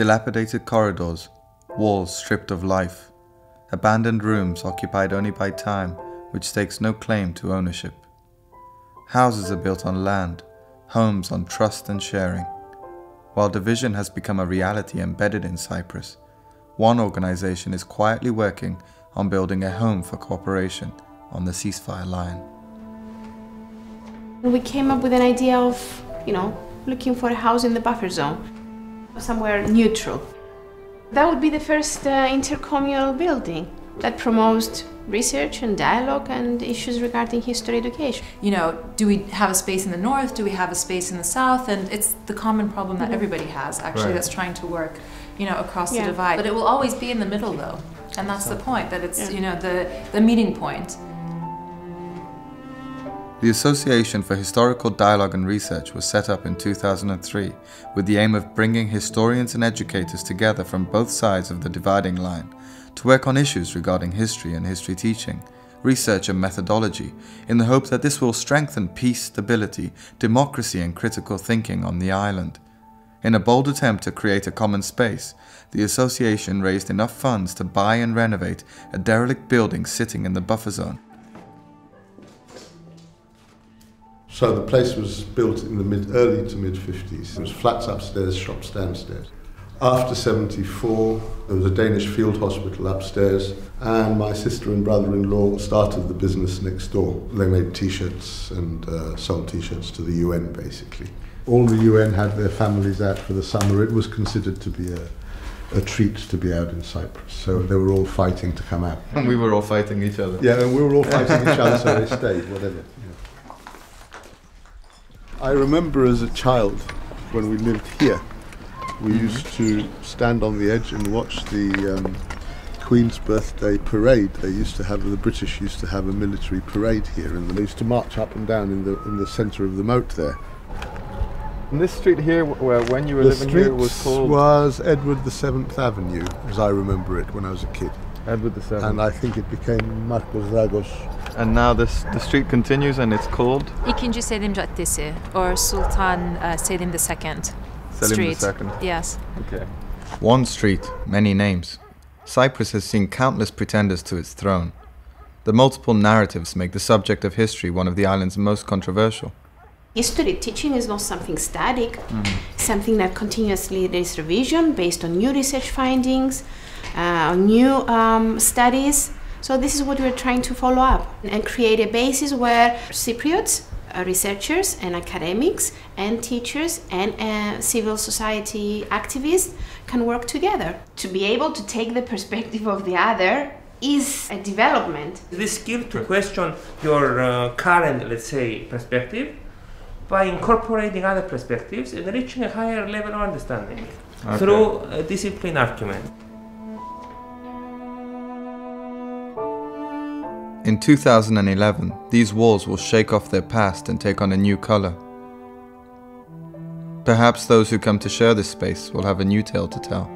Dilapidated corridors, walls stripped of life, abandoned rooms occupied only by time which stakes no claim to ownership. Houses are built on land, homes on trust and sharing. While division has become a reality embedded in Cyprus, one organization is quietly working on building a home for cooperation on the ceasefire line. We came up with an idea of, looking for a house in the buffer zone, somewhere neutral. That would be the first intercommunal building that promotes research and dialogue and issues regarding history education. Do we have a space in the north? Do we have a space in the south? And it's the common problem that everybody has, actually, Right. That's trying to work, across the divide. But it will always be in the middle, though. And that's the point, that it's, the meeting point. The Association for Historical Dialogue and Research was set up in 2003 with the aim of bringing historians and educators together from both sides of the dividing line to work on issues regarding history and history teaching, research and methodology, in the hope that this will strengthen peace, stability, democracy and critical thinking on the island. In a bold attempt to create a common space, the association raised enough funds to buy and renovate a derelict building sitting in the buffer zone. So the place was built in the early to mid-50s. It was flats upstairs, shops downstairs. After 74, there was a Danish field hospital upstairs, and my sister and brother-in-law started the business next door. They made T-shirts and sold T-shirts to the UN, basically. All the UN had their families out for the summer. It was considered to be a treat to be out in Cyprus, so they were all fighting to come out. And we were all fighting each other. Yeah, and we were all fighting each other, so they stayed, whatever. I remember as a child, when we lived here, we used to stand on the edge and watch the Queen's birthday parade. The British used to have a military parade here, and they used to march up and down in the centre of the moat there. And this street here, where when you were living here, was called? Was Edward the 7th Avenue, as I remember it when I was a kid. Edward the 7th. And I think it became Marcos Dragos. And now the street continues and it's called? İkinci Selim Caddesi, or Sultan Selim II Street. Selim II. Yes. Okay. One street, many names. Cyprus has seen countless pretenders to its throne. The multiple narratives make the subject of history one of the island's most controversial. History teaching is not something static, something that continuously there's revision based on new research findings, new studies. So this is what we're trying to follow up and create a basis where Cypriots, researchers and academics and teachers and civil society activists can work together. To be able to take the perspective of the other is a development. The skill to question your current, let's say, perspective by incorporating other perspectives and reaching a higher level of understanding through a discipline argument. In 2011, these walls will shake off their past and take on a new color. Perhaps those who come to share this space will have a new tale to tell.